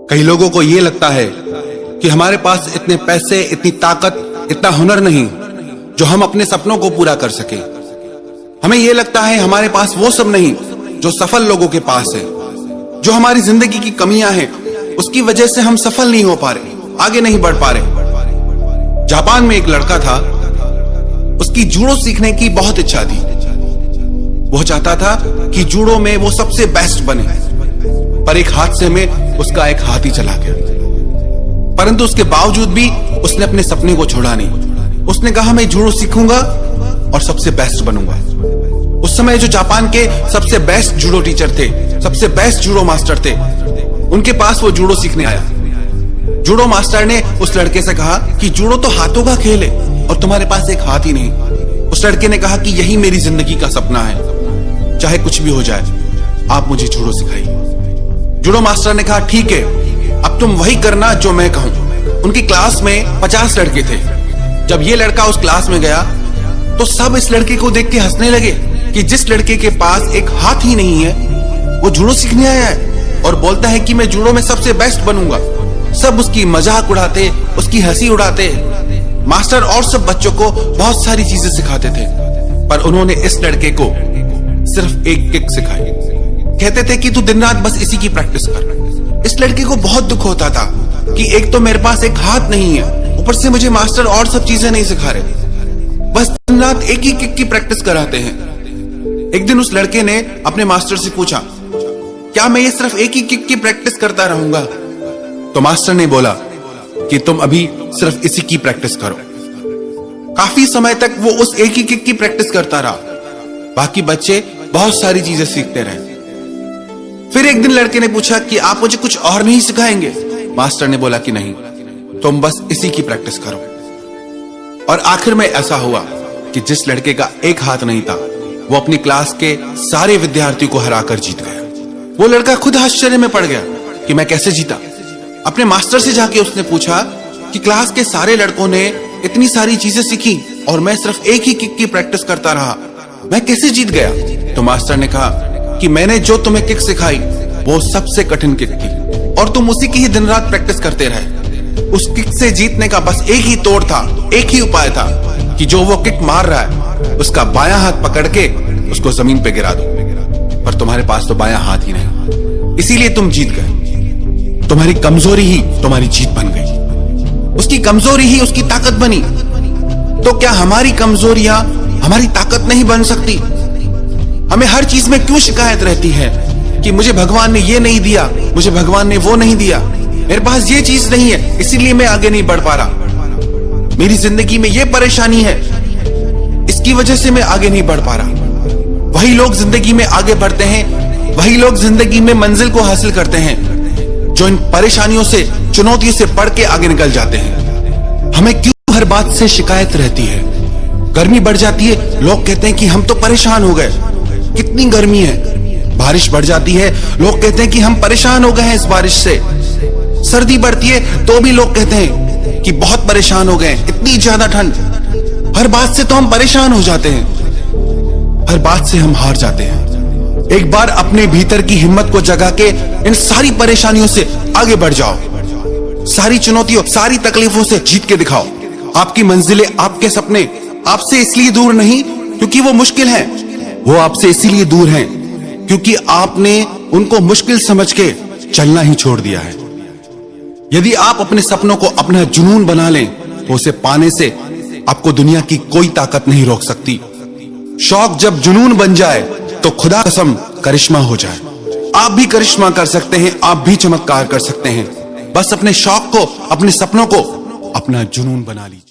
कई लोगों को ये लगता है कि हमारे पास इतने पैसे, इतनी ताकत, इतना हुनर नहीं जो हम अपने सपनों को पूरा कर सके। हमें यह लगता है हमारे पास वो सब नहीं जो सफल लोगों के पास है। जो हमारी जिंदगी की कमियां हैं उसकी वजह से हम सफल नहीं हो पा रहे, आगे नहीं बढ़ पा रहे। जापान में एक लड़का था, उसकी जूडो सीखने की बहुत इच्छा थी। वो चाहता था कि जूडो में वो सबसे बेस्ट बने, पर एक हादसे में उसका एक हाथ ही चला गया। परंतु उसके बावजूद भी उसने अपने सपने को छोड़ा नहीं। उसने कहा मैं जूडो सीखूंगा और सबसे बेस्ट बनूंगा। उस समय जो जापान के सबसे बेस्ट जूडो टीचर थे, सबसे बेस्ट जूडो मास्टर थे, उनके पास वो जूडो सीखने आया। जूडो मास्टर ने उस लड़के से कहा कि जूडो तो हाथों का खेल है और तुम्हारे पास एक हाथ ही नहीं। उस लड़के ने कहा कि यही मेरी जिंदगी का सपना है, चाहे कुछ भी हो जाए आप मुझे जूडो सिखाइए। जूडो मास्टर ने कहा ठीक है, अब तुम वही करना जो मैं कहूं। उनकी क्लास में 50 लड़के थे। जब ये लड़का उस क्लास में गया तो सब इस लड़के को देख के हंसने लगे कि जिस लड़के के पास एक हाथ ही नहीं है वो जूडो सीखने आया है और बोलता है कि मैं जूडो में सबसे बेस्ट बनूंगा। सब उसकी मजाक उड़ाते, उसकी हंसी उड़ाते। मास्टर और सब बच्चों को बहुत सारी चीजें सिखाते थे, पर उन्होंने इस लड़के को सिर्फ एक किक सिखाई। कहते थे कि तू दिन रात बस इसी की प्रैक्टिस कर। इस लड़के को बहुत दुख होता था कि एक तो मेरे पास एक हाथ नहीं है, ऊपर से मुझे मास्टर और सब चीजें नहीं सिखा रहे, बस दिन रात एक ही किक की प्रैक्टिस कराते हैं। एक दिन उस लड़के ने अपने मास्टर से पूछा, क्या मैं ये सिर्फ एक ही किक की प्रैक्टिस करता रहूंगा? तो मास्टर ने बोला कि तुम अभी सिर्फ इसी की प्रैक्टिस करो। काफी समय तक वो उस एक ही किक की प्रैक्टिस करता रहा। बाकी बच्चे बहुत सारी चीजें सीखते रहे। फिर एक दिन लड़के ने पूछा कि आप मुझे कुछ और नहीं सिखाएंगे? मास्टर ने बोला कि नहीं, तुम बस इसी की प्रैक्टिस करो। और आखिर में ऐसा हुआ कि जिस लड़के का एक हाथ नहीं था वो अपनी क्लास के सारे विद्यार्थियों को हराकर जीत गया। वो लड़का खुद आश्चर्य में पड़ गया कि मैं कैसे जीता। अपने मास्टर से जाके उसने पूछा कि क्लास के सारे लड़कों ने इतनी सारी चीजें सीखी और मैं सिर्फ एक ही किक की प्रैक्टिस करता रहा, मैं कैसे जीत गया? तो मास्टर ने कहा कि मैंने जो तुम्हें किक सिखाई वो सबसे कठिन किक थी और तुम उसी की ही दिन रात प्रैक्टिस करते रहे। उस किक से जीतने का बस एक ही तोड़ था, एक ही उपाय था कि जो वो किक मार रहा है उसका बायां हाथ पकड़ के उसको जमीन पे गिरा दो। पर तुम्हारे पास तो बायां हाथ ही नहीं, इसीलिए तुम जीत गए। तुम्हारी कमजोरी ही तुम्हारी जीत बन गई, उसकी कमजोरी ही उसकी ताकत बनी। तो क्या हमारी कमजोरियां हमारी ताकत नहीं बन सकती? हमें हर चीज में क्यों शिकायत रहती है कि मुझे भगवान ने ये नहीं दिया, मुझे भगवान ने वो नहीं दिया, मेरे पास ये चीज नहीं है इसीलिए मैं आगे नहीं बढ़ पा रहा, मेरी जिंदगी में ये परेशानी है इसकी वजह से मैं आगे नहीं बढ़ पा रहा। वही लोग जिंदगी में आगे बढ़ते हैं, वही लोग जिंदगी में मंजिल को हासिल करते हैं जो इन परेशानियों से, चुनौतियों से पढ़ के आगे निकल जाते हैं। हमें क्यों हर बात से शिकायत रहती है? गर्मी बढ़ जाती है, लोग कहते हैं कि हम तो परेशान हो गए, कितनी गर्मी है। बारिश बढ़ जाती है, लोग कहते हैं कि हम परेशान हो गए हैं इस बारिश से। सर्दी बढ़ती है तो भी लोग कहते हैं कि बहुत परेशान हो गए, इतनी ज्यादा ठंड। हर बात से तो हम परेशान हो जाते हैं, हर बात से हम हार जाते हैं। एक बार अपने भीतर की हिम्मत को जगा के इन सारी परेशानियों से आगे बढ़ जाओ। सारी चुनौतियों, सारी तकलीफों से जीत के दिखाओ। आपकी मंजिलें, आपके सपने आपसे इसलिए दूर नहीं क्योंकि वो मुश्किल हैं, वो आपसे इसीलिए दूर हैं क्योंकि आपने उनको मुश्किल समझ के चलना ही छोड़ दिया है। यदि आप अपने सपनों को अपना जुनून बना लें तो उसे पाने से आपको दुनिया की कोई ताकत नहीं रोक सकती। शौक जब जुनून बन जाए तो खुदा कसम करिश्मा हो जाए। आप भी करिश्मा कर सकते हैं, आप भी चमत्कार कर सकते हैं। बस अपने शौक को, अपने सपनों को अपना जुनून बना लीजिए।